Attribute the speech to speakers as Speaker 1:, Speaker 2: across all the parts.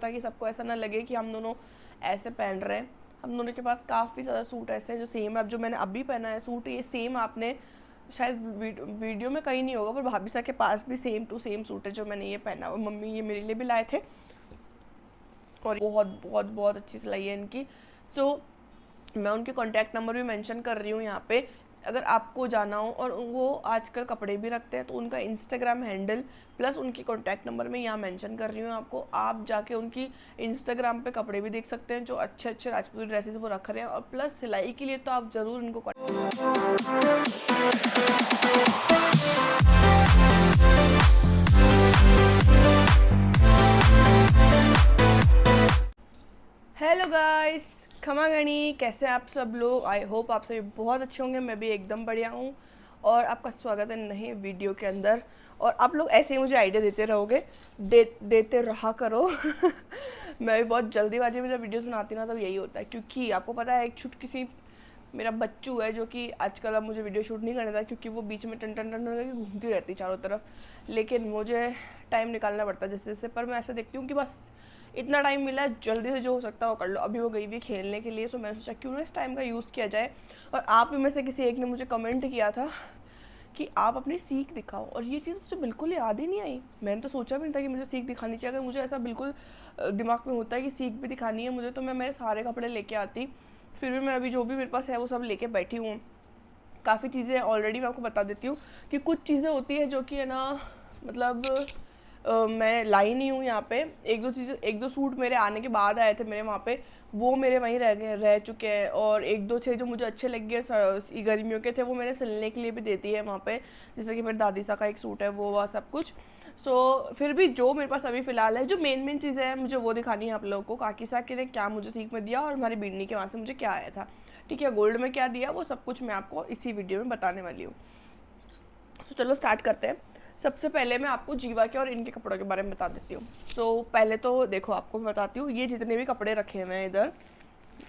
Speaker 1: ताकि सबको ऐसा ना लगे कि हम दोनों ऐसे पहन रहे हैं। हम दोनों के पास काफ़ी ज़्यादा सूट ऐसे हैं जो सेम है। अब जो मैंने अभी पहना है सूट, ये सेम आपने शायद वीडियो में कहीं नहीं होगा, पर भाभी सा के पास भी सेम टू सेम सूट है जो मैंने ये पहना हुआ। मम्मी ये मेरे लिए भी लाए थे और बहुत बहुत बहुत अच्छी सिलाई है इनकी। सो मैं उनके कॉन्टैक्ट नंबर भी मेंशन कर रही हूँ यहाँ पे, अगर आपको जाना हो। और वो आजकल कपड़े भी रखते हैं, तो उनका इंस्टाग्राम हैंडल प्लस उनकी कॉन्टैक्ट नंबर मैं यहाँ मेंशन कर रही हूँ आपको। आप जाके उनकी इंस्टाग्राम पे कपड़े भी देख सकते हैं जो अच्छे अच्छे राजपूती ड्रेसेस वो रख रहे हैं। और प्लस सिलाई के लिए तो आप ज़रूर इनको हेलो गाइस, खमा गणी, कैसे आप सब लोग? आई होप आप सभी बहुत अच्छे होंगे। मैं भी एकदम बढ़िया हूँ और आपका स्वागत है नए वीडियो के अंदर। और आप लोग ऐसे ही मुझे आइडिया देते रहोगे, देते रहा करो। मैं भी बहुत जल्दीबाजी में जब वीडियोस बनाती हूँ ना तब यही होता है, क्योंकि आपको पता है एक छुटकी सी मेरा बच्चू है जो कि आजकल अब मुझे वीडियो शूट नहीं करने देता, क्योंकि वो बीच में टन टन टन करके घूमती रहती चारों तरफ। लेकिन मुझे टाइम निकालना पड़ता है जैसे जैसे, पर मैं ऐसा देखती हूँ कि बस इतना टाइम मिला है, जल्दी से जो हो सकता है वो कर लो। अभी वो गई हुई खेलने के लिए, सो मैंने सोचा क्यों ना इस टाइम का यूज़ किया जाए। और आप में से किसी एक ने मुझे कमेंट किया था कि आप अपनी सीख दिखाओ, और ये चीज़ मुझे बिल्कुल याद ही नहीं आई। मैंने तो सोचा भी नहीं था कि मुझे सीख दिखानी चाहिए। अगर मुझे ऐसा बिल्कुल दिमाग में होता है कि सीख भी दिखानी है मुझे, तो मैं मेरे सारे कपड़े लेके आती। फिर भी मैं अभी जो भी मेरे पास है वो सब लेके बैठी हूँ। काफ़ी चीज़ें ऑलरेडी मैं आपको बता देती हूँ कि कुछ चीज़ें होती है जो कि है ना, मतलब मैं लाई नहीं हूँ यहाँ पे। एक दो सूट मेरे आने के बाद आए थे मेरे वहाँ पे, वो मेरे वहीं रह चुके हैं। और एक दो थे जो मुझे अच्छे लग गए गर्मियों के थे, वो मैंने सिलने के लिए भी देती है वहाँ पे। जैसे कि मेरी दादी सा का एक सूट है, वो सब कुछ। फिर भी जो मेरे पास अभी फ़िलहाल है, जो मेन चीज़ें हैं मुझे वो दिखानी है आप लोगों को। काकी सा ने क्या मुझे सीख में दिया और हमारी बिन्नी के वहाँ से मुझे क्या आया था, ठीक है, गोल्ड में क्या दिया, वो सब कुछ मैं आपको इसी वीडियो में बताने वाली हूँ। चलो स्टार्ट करते हैं। सबसे पहले मैं आपको जीवा के और इनके कपड़ों के बारे में बता देती हूँ। पहले तो देखो आपको मैं बताती हूँ, ये जितने भी कपड़े रखे हुए हैं इधर,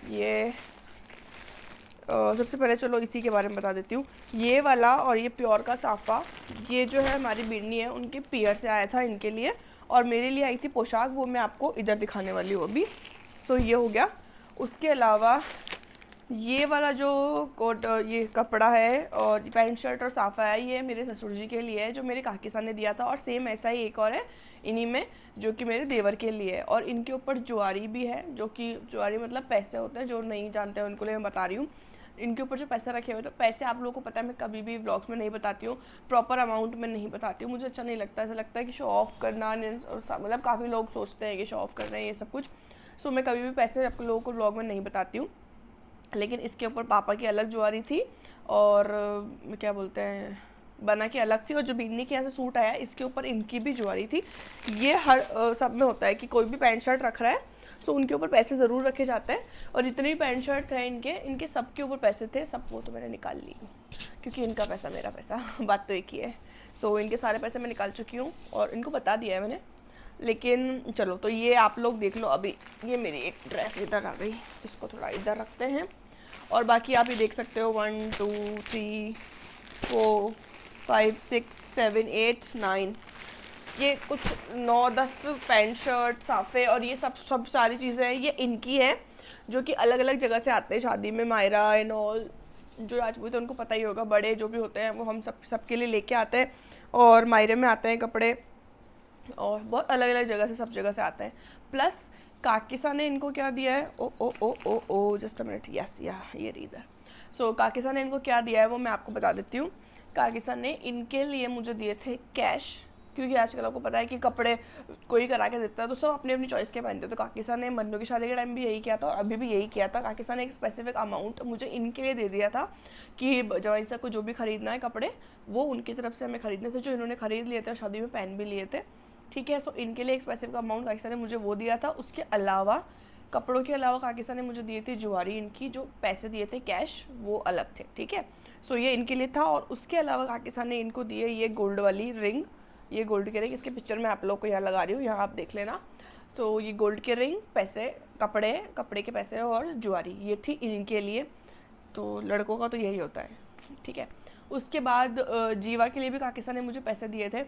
Speaker 1: ये सबसे पहले चलो इसी के बारे में बता देती हूँ। ये वाला और ये प्योर का साफ़ा, ये जो है हमारी बिन्नी है उनके पियर से आया था इनके लिए, और मेरे लिए आई थी पोशाक, वो मैं आपको इधर दिखाने वाली हूँ अभी। ये हो गया। उसके अलावा ये वाला जो कोट, ये कपड़ा है और पैंट शर्ट और साफ़ा है, ये मेरे ससुर जी के लिए है जो मेरे काकी साहब ने दिया था। और सेम ऐसा ही एक और है इन्हीं में जो कि मेरे देवर के लिए है। और इनके ऊपर जुआरी भी है, जो कि जुआरी मतलब पैसे होते हैं, जो नहीं जानते हैं उनको लिए मैं बता रही हूँ। इनके ऊपर जो पैसे रखे हुए, तो पैसे आप लोगों को पता है मैं कभी भी व्लॉग्स में नहीं बताती हूँ, प्रॉपर अमाउंट में नहीं बताती हूँ। मुझे अच्छा नहीं लगता, ऐसा लगता है कि शो ऑफ करना, मतलब काफ़ी लोग सोचते हैं कि शो ऑफ कर रहे हैं ये सब कुछ। मैं कभी भी पैसे आप लोगों को व्लॉग में नहीं बताती हूँ। लेकिन इसके ऊपर पापा की अलग जुआरी थी और क्या बोलते हैं, बना की अलग थी। और जो बिन्नी के यहाँ से सूट आया इसके ऊपर इनकी भी जुआरी थी। ये हर सब में होता है कि कोई भी पैंट शर्ट रख रहा है तो उनके ऊपर पैसे ज़रूर रखे जाते हैं। और जितने भी पैंट शर्ट थे इनके सब के ऊपर पैसे थे, सब वो तो मैंने निकाल ली क्योंकि इनका पैसा मेरा पैसा, बात तो एक ही है। इनके सारे पैसे मैं निकाल चुकी हूँ और इनको बता दिया है मैंने। लेकिन चलो, तो ये आप लोग देख लो। अभी ये मेरी एक ड्रेस इधर आ गई, इसको थोड़ा इधर रखते हैं। और बाकी आप ये देख सकते हो 1 2 3 4 5 6 7 8 9, ये कुछ 9-10 पैंट शर्ट साफ़े और ये सब सारी चीज़ें हैं, ये इनकी है जो कि अलग अलग जगह से आते हैं शादी में। मायरा एंड ऑल जो राजपूत है उनको पता ही होगा, बड़े जो भी होते हैं वो हम सबके लिए लेके आते हैं। और मायरे में आते हैं कपड़े, और बहुत अलग अलग जगह से, सब जगह से आते हैं। प्लस काकिसा ने इनको क्या दिया है, ओ ओ ओ ओ ओ जस्ट अ मिनट, यस ये रही इधर। काकिसा ने इनको क्या दिया है वो मैं आपको बता देती हूँ। काकिसा ने इनके लिए मुझे दिए थे कैश, क्योंकि आजकल आपको पता है कि कपड़े कोई करा के देता है तो सब अपनी अपनी चॉइस के पहनते हैं। तो काकिसा ने मन्नू की शादी के टाइम भी यही किया था और अभी भी यही किया था। काकिसा ने एक स्पेसिफिक अमाउंट मुझे इनके लिए दे दिया था कि जवाई साहब को जो भी खरीदना है कपड़े, वो उनकी तरफ से हमें खरीदने थे, जो इन्होंने खरीद लिए थे और शादी में पहन भी लिए थे, ठीक है। इनके लिए एक स्पेसिफिक अमाउंट काकिसा ने मुझे वो दिया था। उसके अलावा कपड़ों के अलावा काकिसा ने मुझे दिए थे जुआरी, इनकी जो पैसे दिए थे कैश वो अलग थे, ठीक है। ये इनके लिए था। और उसके अलावा काकिसा ने इनको दिए ये गोल्ड वाली रिंग, ये गोल्ड के रिंग, इसके पिक्चर मैं आप लोग को यहाँ लगा रही हूँ, यहाँ आप देख लेना। ये गोल्ड के रिंग, पैसे, कपड़े के पैसे और जुआरी, ये थी इनके लिए। तो लड़कों का तो यही होता है, ठीक है। उसके बाद जीवा के लिए भी काकिसा ने मुझे पैसे दिए थे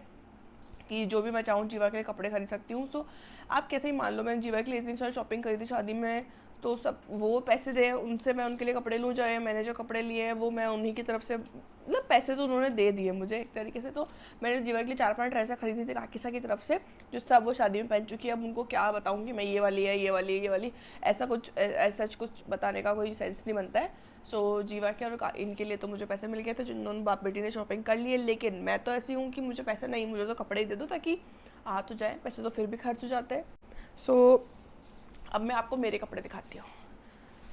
Speaker 1: कि जो भी मैं चाहूँ जीवा के लिए कपड़े खरीद सकती हूँ। सो आप कैसे ही मान लो, मैंने जीवा के लिए इतनी सारी शॉपिंग करी थी शादी में, तो सब वो पैसे दे उनसे मैं उनके लिए कपड़े लूँ, चाहे मैंने जो कपड़े लिए हैं वो मैं उन्हीं की तरफ से, मतलब पैसे तो उन्होंने दे दिए मुझे एक तरीके से। तो मैंने जीवा के लिए 4-5 ड्रेसें खरीदी थी काकिसा की तरफ से, जो सब वो शादी में पहन चुकी है। अब उनको क्या बताऊँगी मैं, ये वाली है, ये वाली है, ये वाली, ऐसा कुछ बताने का कोई सेंस नहीं बनता है। सो जीवा के और इनके लिए तो मुझे पैसे मिल गए थे, जिन्होंने बाप बेटी ने शॉपिंग कर ली है। लेकिन मैं तो ऐसी हूँ कि मुझे पैसे नहीं, मुझे तो कपड़े ही दे दो ताकि आ तो जाए, पैसे तो फिर भी खर्च हो जाते हैं। सो अब मैं आपको मेरे कपड़े दिखाती हूँ।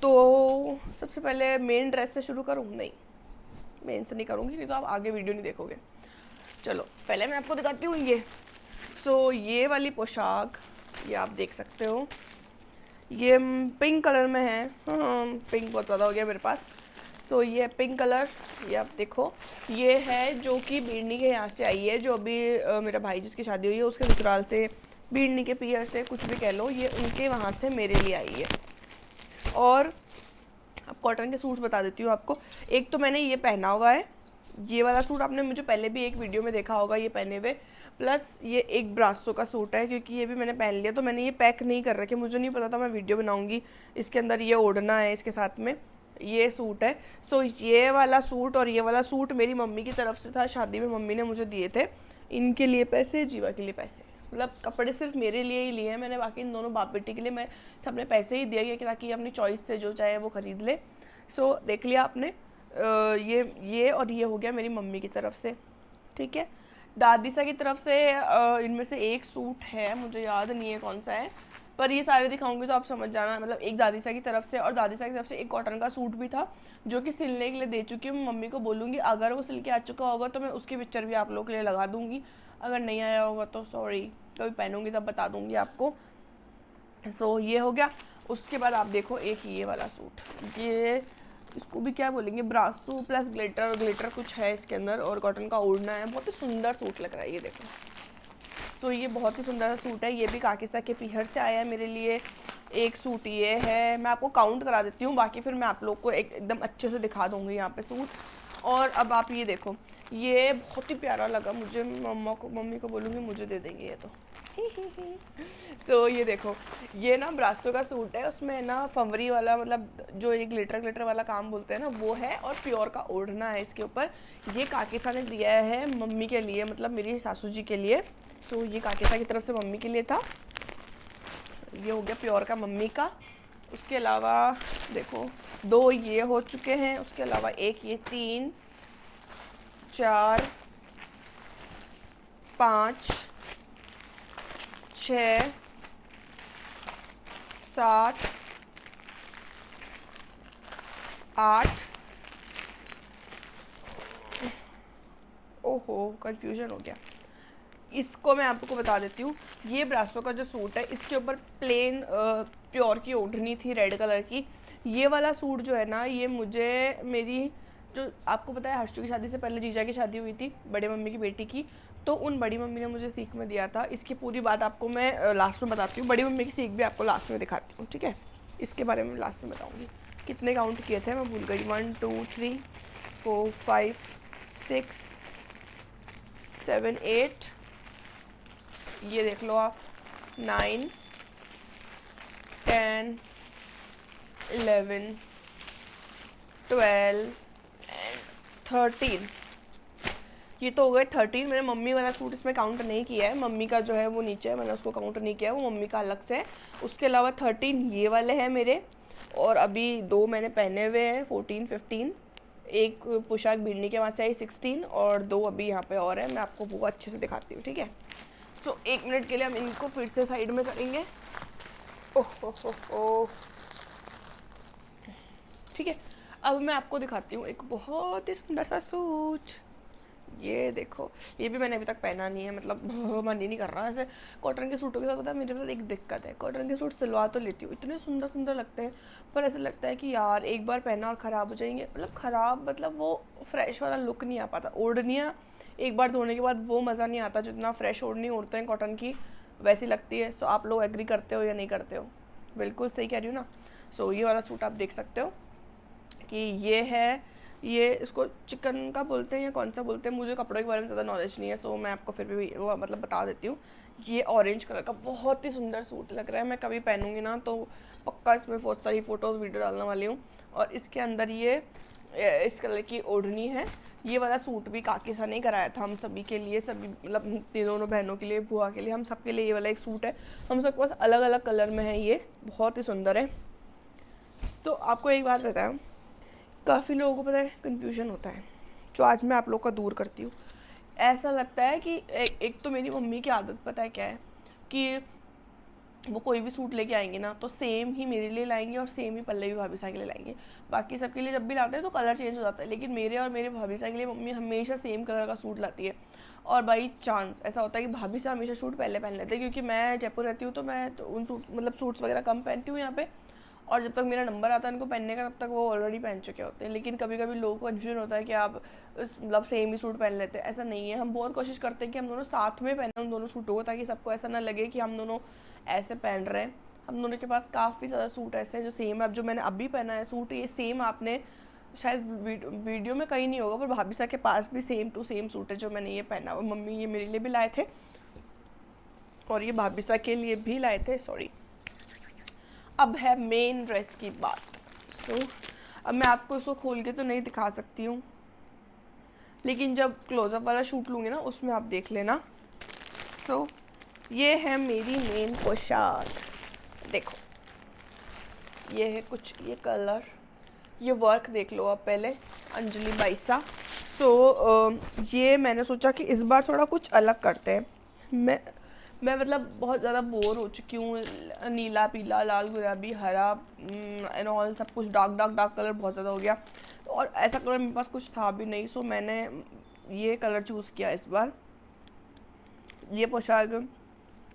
Speaker 1: तो सबसे पहले मेन ड्रेस से शुरू करूँ? नहीं, मेन से नहीं करूँगी, नहीं तो आप आगे वीडियो नहीं देखोगे। चलो पहले मैं आपको दिखाती हूँ ये। सो ये वाली पोशाक, ये आप देख सकते हो, ये पिंक कलर में है। हाँ, पिंक बहुत ज़्यादा हो गया मेरे पास। सो ये पिंक कलर, ये आप देखो, ये है जो कि बीड़नी के यहाँ से आई है, जो अभी मेरा भाई जिसकी शादी हुई है उसके ससुराल से, बीड़नी के पियर से, कुछ भी कह लो, ये उनके वहाँ से मेरे लिए आई है। और अब कॉटन के सूट्स बता देती हूँ आपको। एक तो मैंने ये पहना हुआ है, ये वाला सूट आपने मुझे पहले भी एक वीडियो में देखा होगा ये पहने हुए। प्लस ये एक ब्रासो का सूट है, क्योंकि ये भी मैंने पहन लिया, तो मैंने ये पैक नहीं कर रखे, मुझे नहीं पता था मैं वीडियो बनाऊंगी। इसके अंदर ये ओढ़ना है, इसके साथ में ये सूट है। सो ये वाला सूट और ये वाला सूट मेरी मम्मी की तरफ से था, शादी में मम्मी ने मुझे दिए थे। इनके लिए पैसे, जीवा के लिए पैसे, मतलब कपड़े सिर्फ मेरे लिए ही लिए हैं मैंने, बाकी इन दोनों बाप बेटी के लिए मैं सबने पैसे ही दिए कि ताकि अपनी चॉइस से जो चाहे वो ख़रीद ले। सो देख लिया आपने, ये और ये हो गया मेरी मम्मी की तरफ से। ठीक है, दादी सा की तरफ से इनमें से एक सूट है, मुझे याद नहीं है कौन सा है, पर ये सारे दिखाऊंगी तो आप समझ जाना। मतलब एक दादी सा की तरफ से, और दादी सा की तरफ से एक कॉटन का सूट भी था जो कि सिलने के लिए दे चुकी हूँ। मम्मी को बोलूँगी अगर वो सिल के आ चुका होगा तो मैं उसकी पिक्चर भी आप लोगों के लिए लगा दूँगी, अगर नहीं आया होगा तो सॉरी, कभी पहनूंगी तब बता दूँगी आपको। सो ये हो गया। उसके बाद आप देखो एक ये वाला सूट, ये इसको भी क्या बोलेंगे, ब्रासो प्लस ग्लिटर कुछ है इसके अंदर, और कॉटन का ओढ़ना है, बहुत ही सुंदर सूट लग रहा है ये देखो। सो ये बहुत ही सुंदर सा सूट है, ये भी काकिसा के पीहर से आया है मेरे लिए। एक सूट ये है, मैं आपको काउंट करा देती हूँ, बाकी फिर मैं आप लोग को एकदम अच्छे से दिखा दूँगी यहाँ पे सूट। और अब आप ये देखो, ये बहुत ही प्यारा लगा मुझे, मम्मी को बोलूँगी मुझे दे देंगे ये तो। सो ये देखो, ये ना ब्रासो का सूट है, उसमें ना फंवरी वाला, मतलब जो ये ग्लिटर वाला काम बोलते हैं ना वो है, और प्योर का ओढ़ना है इसके ऊपर। ये काकिसा ने दिया है मम्मी के लिए, मतलब मेरी सासू जी के लिए। सो ये काकिसा की तरफ से मम्मी के लिए था। ये हो गया प्योर का मम्मी का। उसके अलावा देखो 2 ये हो चुके हैं, उसके अलावा एक ये 3 4 5 6 7 8, ओहो कंफ्यूजन हो गया। इसको मैं आपको बता देती हूँ, ये ब्रासो का जो सूट है इसके ऊपर प्लेन प्योर की ओढ़नी थी रेड कलर की। ये वाला सूट जो है ना, ये मुझे मेरी, जो आपको पता है हर्षू की शादी से पहले जीजा की शादी हुई थी बड़े मम्मी की बेटी की, तो उन बड़ी मम्मी ने मुझे सीख में दिया था। इसकी पूरी बात आपको मैं लास्ट में बताती हूँ, बड़ी मम्मी की सीख भी आपको लास्ट में दिखाती हूँ, ठीक है। इसके बारे में लास्ट में बताऊँगी। कितने काउंट किए थे मैं भूल गई, 1 2 3 4 5 6 7 8, ये देख लो आप, 9 10 11 12 एंड 13। ये तो हो गए 13। मैंने मम्मी वाला सूट इसमें काउंट नहीं किया है, मम्मी का जो है वो नीचे है, मैंने उसको काउंट नहीं किया है, वो मम्मी का अलग से है। उसके अलावा 13 ये वाले हैं मेरे, और अभी 2 मैंने पहने हुए हैं 14 15। एक पोशाक बीड़नी के वहाँ से आई 16, और 2 अभी यहाँ पे और है, मैं आपको वो अच्छे से दिखाती हूँ, ठीक है। सो 1 मिनट के लिए हम इनको फिर से साइड में करेंगे। ओह हो, ठीक है। अब मैं आपको दिखाती हूँ एक बहुत ही सुंदर सा सूट। ये देखो, ये भी मैंने अभी तक पहना नहीं है, मतलब मन ही नहीं कर रहा। ऐसे कॉटन के सूटों के साथ पता है मेरे पास एक दिक्कत है, कॉटन के सूट सिलवा तो लेती हूँ, इतने सुंदर सुंदर लगते हैं, पर ऐसा लगता है कि यार एक बार पहना और ख़राब हो जाएंगे। मतलब ख़राब मतलब वो फ्रेश वाला लुक नहीं आ पाता। ओढ़नियाँ एक बार धोने के बाद वो मज़ा नहीं आता जितना फ्रेश ओढ़नी ओढ़ते हैं कॉटन की, वैसी लगती है। सो आप लोग एग्री करते हो या नहीं करते हो? बिल्कुल सही कह रही हूँ ना। सो ये वाला सूट आप देख सकते हो कि ये है ये इसको चिकन का बोलते हैं या कौन सा बोलते हैं, मुझे कपड़ों के बारे में ज़्यादा नॉलेज नहीं है, सो मैं आपको फिर भी वो मतलब बता देती हूँ। ये ऑरेंज कलर का बहुत ही सुंदर सूट लग रहा है, मैं कभी पहनूंगी ना तो पक्का इसमें बहुत सारी फ़ोटोज़ वीडियो डालने वाली हूँ। और इसके अंदर ये इस कलर की ओढ़नी है। ये वाला सूट भी काकी सा ने कराया था हम सभी के लिए, सभी मतलब दोनों बहनों के लिए, बुआ के लिए, हम सब के लिए ये वाला एक सूट है। हम सबके पास अलग अलग कलर में है, ये बहुत ही सुंदर है। सो आपको एक बात बताऊँ, काफ़ी लोगों को पता है कन्फ्यूजन होता है, जो आज मैं आप लोग का दूर करती हूँ। ऐसा लगता है कि एक तो मेरी मम्मी की आदत पता है क्या है, कि वो कोई भी सूट लेके आएंगे ना तो सेम ही मेरे लिए लाएंगे और सेम ही पल्लवी भाभी सा के लिए लाएंगे। बाकी सबके लिए जब भी लाते हैं तो कलर चेंज हो जाता है, लेकिन मेरे और मेरे भाभी सा के लिए मम्मी हमेशा सेम कलर का सूट लाती है। और बाई चांस ऐसा होता है कि भाभी से हमेशा सूट पहले पहन लेते हैं, क्योंकि मैं जयपुर रहती हूँ तो मैं तो उन सूट मतलब सूट्स वगैरह कम पहनती हूँ यहाँ पे, और जब तक मेरा नंबर आता है इनको पहनने का तब तक वो ऑलरेडी पहन चुके होते हैं। लेकिन कभी कभी लोगों को कन्फ्यूजन होता है कि आप मतलब सेम ही सूट पहन लेते हैं, ऐसा नहीं है। हम बहुत कोशिश करते हैं कि हम दोनों साथ में पहने उन दोनों सूटों को, ताकि सबको ऐसा ना लगे कि हम दोनों ऐसे पहन रहे हैं। हम दोनों के पास काफ़ी ज़्यादा सूट ऐसे हैं जो सेम है। अब जो मैंने अभी पहना है सूट, ये सेम आपने शायद वीडियो में कहीं नहीं होगा, पर भाभी सा के पास भी सेम टू सेम सूट है जो मैंने ये पहना हुआ। मम्मी ये मेरे लिए भी लाए थे और ये भाभी सा के लिए भी लाए थे, सॉरी। अब है मेन ड्रेस की बात। सो अब मैं आपको इसको खोल के तो नहीं दिखा सकती हूँ, लेकिन जब क्लोजअप वाला शूट लूँगी ना उसमें आप देख लेना। सो ये है मेरी मेन पोशाक, देखो ये है कुछ, ये कलर, ये वर्क देख लो आप पहले, अंजलि बाईसा। ये मैंने सोचा कि इस बार थोड़ा कुछ अलग करते हैं। मैं मतलब बहुत ज़्यादा बोर हो चुकी हूँ, नीला पीला लाल गुलाबी हरा एंड ऑल सब कुछ डार्क डार्क डार्क कलर बहुत ज़्यादा हो गया, और ऐसा कलर मेरे पास कुछ था भी नहीं। सो मैंने ये कलर चूज़ किया इस बार। ये पोशाक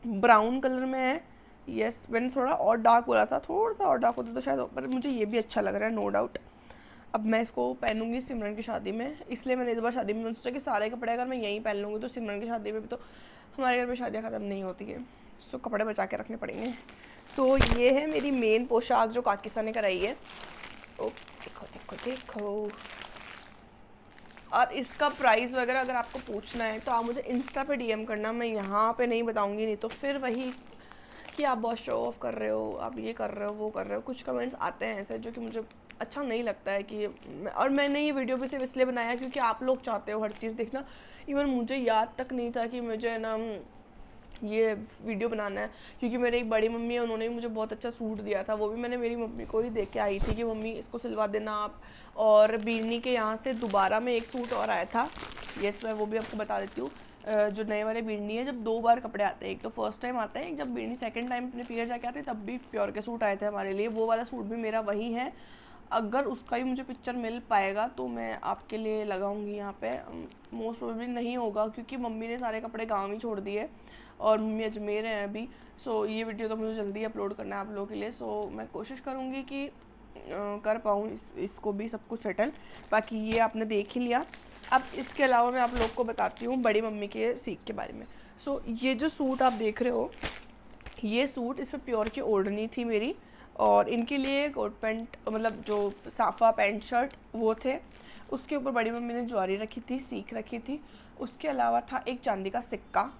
Speaker 1: ब्राउन कलर में है। यस, मैंने थोड़ा और डार्क बोला था, थोड़ा सा और डार्क होता तो शायद, पर मुझे ये भी अच्छा लग रहा है नो डाउट। अब मैं इसको पहनूंगी सिमरन की शादी में, इसलिए मैंने इस बार शादी में सोचा कि सारे कपड़े अगर मैं यहीं पहन लूँगी तो सिमरन की शादी में भी, तो हमारे घर में शादियाँ ख़त्म नहीं होती है, सो कपड़े बचा के रखने पड़ेंगे। सो ये है मेरी मेन पोशाक जो काकी ने कराई है। ओ देखो देखो देखो। और इसका प्राइस वगैरह अगर आपको पूछना है तो आप मुझे इंस्टा पे डीएम करना, मैं यहाँ पे नहीं बताऊँगी, नहीं तो फिर वही कि आप बहुत शो ऑफ कर रहे हो, आप ये कर रहे हो वो कर रहे हो। कुछ कमेंट्स आते हैं ऐसे जो कि मुझे अच्छा नहीं लगता है कि और मैंने ये वीडियो भी सिर्फ इसलिए बनाया क्योंकि आप लोग चाहते हो हर चीज़ देखना। इवन मुझे याद तक नहीं था कि मुझे ना ये वीडियो बनाना है, क्योंकि मेरी एक बड़ी मम्मी है, उन्होंने भी मुझे बहुत अच्छा सूट दिया था, वो भी मैंने मेरी मम्मी को ही देख के आई थी कि मम्मी इसको सिलवा देना आप। और बीरनी के यहाँ से दोबारा में एक सूट और आया था, यस मैं वो भी आपको बता देती हूँ। जो नए वाले बीरनी है, जब 2 बार कपड़े आते हैं, एक तो फर्स्ट टाइम आता है, एक जब बीरनी सेकंड टाइम अपने पीरियड जाके आते हैं तब भी प्योर के सूट आए थे हमारे लिए। वो वाला सूट भी मेरा वही है, अगर उसका ही मुझे पिक्चर मिल पाएगा तो मैं आपके लिए लगाऊंगी यहाँ पे। मोस्ट प्रोबेबली नहीं होगा क्योंकि मम्मी ने सारे कपड़े गाँव ही छोड़ दिए और मम्मी अजमेर हैं अभी। सो ये वीडियो तो मुझे जल्दी अपलोड करना है आप लोगों के लिए। सो मैं कोशिश करूँगी कि कर पाऊँ इसको भी सब कुछ सेटल। बाकी ये आपने देख ही लिया। अब इसके अलावा मैं आप लोग को बताती हूँ बड़ी मम्मी के सीख के बारे में। सो ये जो सूट आप देख रहे हो, ये सूट इसमें प्योर की ओढ़नी थी मेरी, और इनके लिए कोट पैंट मतलब जो साफा पैंट शर्ट वो थे। उसके ऊपर बड़ी मम्मी ने ज्वारी रखी थी, सीख रखी थी। उसके अलावा था एक चांदी का सिक्का,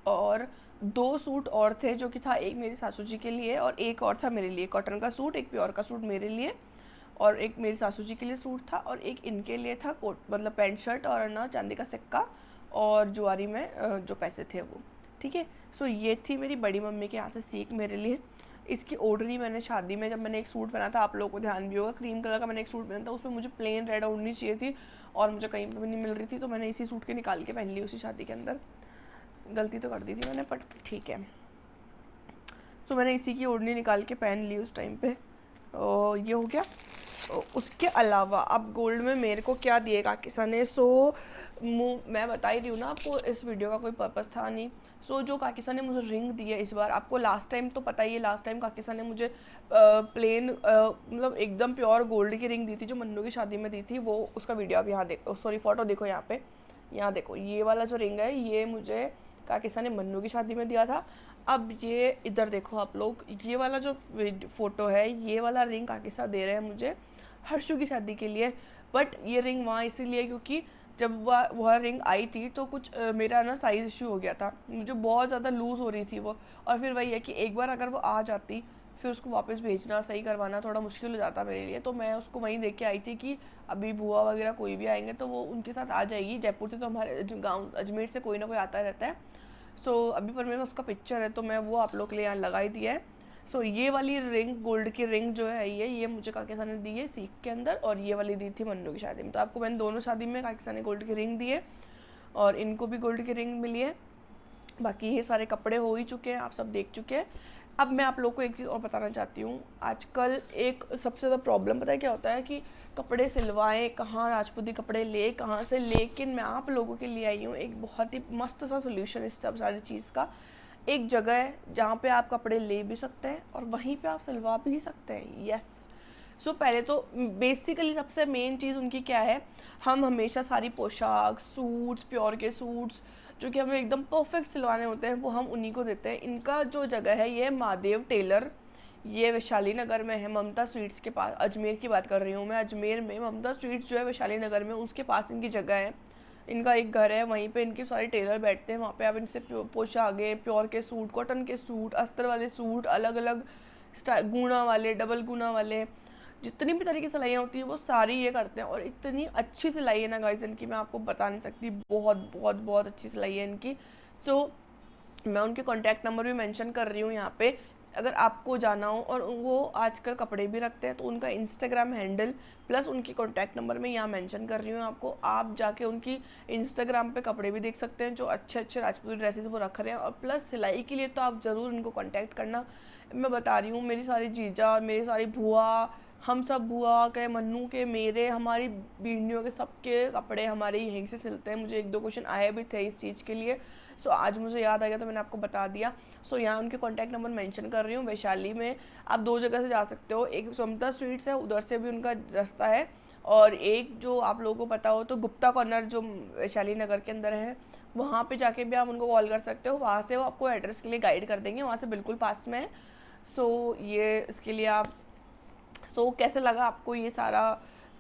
Speaker 1: और 2 सूट और थे जो कि था एक मेरी सासू जी के लिए और एक और था मेरे लिए, कॉटन का सूट, एक प्योर का सूट मेरे लिए और एक मेरी सासू जी के लिए सूट था, और एक इनके लिए था कोट मतलब पैंट शर्ट और ना चांदी का सिक्का और ज्वारी में जो पैसे थे वो, ठीक है। सो ये थी मेरी बड़ी मम्मी के यहाँ से सीख मेरे लिए। इसकी ओढ़नी मैंने शादी में जब मैंने एक सूट पहना था, आप लोगों को ध्यान भी होगा, क्रीम कलर का मैंने एक सूट पहना था, उसमें मुझे प्लेन रेड ओढ़नी चाहिए थी और मुझे कहीं पर भी नहीं मिल रही थी, तो मैंने इसी सूट के निकाल के पहन ली उसी शादी के अंदर। गलती तो कर दी थी मैंने, बट ठीक है। सो मैंने इसी की ओढ़नी निकाल के पहन ली उस टाइम पे, और ये हो गया। उसके अलावा अब गोल्ड में मेरे को क्या दिए काकीसा ने, मैं बता ही रही हूँ ना आपको, इस वीडियो का कोई पर्पस था नहीं। जो काकीसा ने मुझे रिंग दी है इस बार, आपको लास्ट टाइम तो पता ही है, लास्ट टाइम काकीसा ने मुझे प्लेन मतलब एकदम प्योर गोल्ड की रिंग दी थी जो मन्नू की शादी में दी थी। वो उसका वीडियो आप यहाँ देखो, सॉरी फ़ोटो देखो यहाँ पे, यहाँ देखो, ये वाला जो रिंग है ये मुझे काकीसा ने मन्नू की शादी में दिया था। अब ये इधर देखो आप लोग, ये वाला जो फ़ोटो है, ये वाला रिंग काकीसा दे रहे हैं मुझे हर्षू की शादी के लिए। बट ये रिंग वहाँ इसीलिए क्योंकि जब वह रिंग आई थी तो कुछ मेरा ना साइज़ इशू हो गया था, मुझे बहुत ज़्यादा लूज़ हो रही थी वो। और फिर वही है कि एक बार अगर वो आ जाती फिर उसको वापस भेजना सही करवाना थोड़ा मुश्किल हो जाता मेरे लिए, तो मैं उसको वहीं देख के आई थी कि अभी बुआ वगैरह कोई भी आएंगे तो वो उनके साथ आ जाएगी। जयपुर से तो हमारे गाँव अजमेर से कोई ना कोई आता रहता है। सो अभी पर मेरे उसका पिक्चर है तो मैं वो आप लोग के लिए यहाँ लगा ही दिया है। सो ये वाली रिंग, गोल्ड की रिंग जो है ये मुझे काकेसा ने दी है सीख के अंदर, और ये वाली दी थी मन्नू की शादी में। तो आपको मैंने दोनों शादी में काकेसा ने गोल्ड की रिंग दी है और इनको भी गोल्ड की रिंग मिली है। बाकी ये सारे कपड़े हो ही चुके हैं, आप सब देख चुके हैं। अब मैं आप लोग को एक चीज़ और बताना चाहती हूँ। आजकल एक सबसे ज़्यादा प्रॉब्लम पता है क्या होता है कि कपड़े सिलवाएं कहाँ, राजपूती कपड़े ले कहाँ से। लेकिन मैं आप लोगों के लिए आई हूँ एक बहुत ही मस्त सा सोल्यूशन इस सब सारी चीज़ का। एक जगह है जहाँ पे आप कपड़े ले भी सकते हैं और वहीं पे आप सिलवा भी सकते हैं। यस। सो पहले तो बेसिकली सबसे मेन चीज़ उनकी क्या है, हम हमेशा सारी पोशाक, सूट्स, प्योर के सूट्स जो कि हमें एकदम परफेक्ट सिलवाने होते हैं वो हम उन्हीं को देते हैं। इनका जो जगह है ये महादेव टेलर, ये वैशाली नगर में है, ममता स्वीट्स के पास। अजमेर की बात कर रही हूँ मैं, अजमेर में ममता स्वीट्स जो है वैशाली नगर में, उसके पास इनकी जगह है। इनका एक घर है, वहीं पे इनके सारे टेलर बैठते हैं। वहाँ पे आप इनसे पोशाकें, प्योर के सूट, कॉटन के सूट, अस्तर वाले सूट, अलग अलग स्टाइल, गुना वाले, डबल गुना वाले, जितनी भी तरह की सिलाइयाँ होती हैं वो सारी ये करते हैं। और इतनी अच्छी सिलाई है ना गाइस इनकी, मैं आपको बता नहीं सकती। बहुत बहुत बहुत अच्छी सिलाई है इनकी। सो मैं उनके कॉन्टैक्ट नंबर भी मेंशन कर रही हूँ यहाँ पे, अगर आपको जाना हो। और वो आजकल कपड़े भी रखते हैं तो उनका इंस्टाग्राम हैंडल प्लस उनकी कॉन्टैक्ट नंबर मैं यहाँ मेंशन कर रही हूँ आपको। आप जाके उनकी इंस्टाग्राम पे कपड़े भी देख सकते हैं जो अच्छे अच्छे राजपूती ड्रेसेस वो रख रहे हैं। और प्लस सिलाई के लिए तो आप ज़रूर उनको कॉन्टैक्ट करना। मैं बता रही हूँ, मेरी सारी जीजा, मेरी सारी बुआ, हम सब बुआ के, मन्नू के, मेरे, हमारी बीड़ियों के, सबके कपड़े हमारे यहीं से सिलते हैं। मुझे एक दो क्वेश्चन आए भी थे इस चीज़ के लिए। सो आज मुझे याद आ गया तो मैंने आपको बता दिया। सो यहाँ उनके कॉन्टैक्ट नंबर मेंशन कर रही हूँ। वैशाली में आप दो जगह से जा सकते हो, एक ममता स्वीट्स है, उधर से भी उनका रास्ता है, और एक जो आप लोगों को पता हो तो गुप्ता कॉर्नर जो वैशाली नगर के अंदर है, वहाँ पे जाके भी आप उनको कॉल कर सकते हो। वहाँ से वो आपको एड्रेस के लिए गाइड कर देंगे, वहाँ से बिल्कुल पास में है। सो ये इसके लिए आप कैसे लगा आपको ये सारा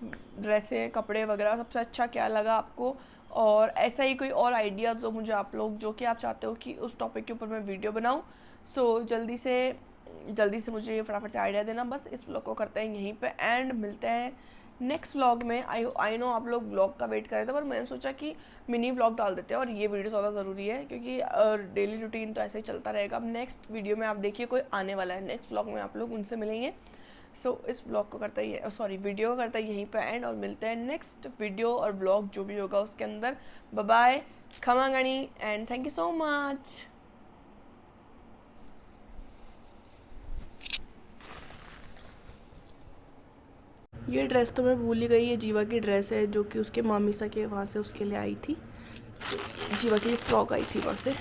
Speaker 1: ड्रेसें, कपड़े वगैरह, सबसे अच्छा क्या लगा आपको? और ऐसा ही कोई और आइडिया तो मुझे आप लोग जो कि आप चाहते हो कि उस टॉपिक के ऊपर मैं वीडियो बनाऊं, जल्दी से मुझे फटाफट से आइडिया देना। बस इस व्लॉग को करते हैं यहीं पे एंड मिलते हैं नेक्स्ट व्लॉग में। आई नो आप लोग व्लॉग का वेट कर रहे थे, पर मैंने सोचा कि मिनी व्लॉग डाल देते हैं और ये वीडियो ज़्यादा ज़रूरी है क्योंकि डेली रूटीन तो ऐसे ही चलता रहेगा। अब नेक्स्ट वीडियो में आप देखिए कोई आने वाला है, नेक्स्ट व्लॉग में आप लोग उनसे मिलेंगे। इस व्लॉग को करता ही वीडियो को करता है यहीं पे एंड, और मिलते हैं नेक्स्ट वीडियो और व्लॉग जो भी होगा उसके अंदर। बाय बाय, खमा गणी and thank you so much. ये ड्रेस तो मैं भूल ही गई, ये जीवा की ड्रेस है जो कि उसके मामी सा के वहाँ से उसके लिए आई थी। जीवा के लिए फ्रॉक आई थी वहाँ से।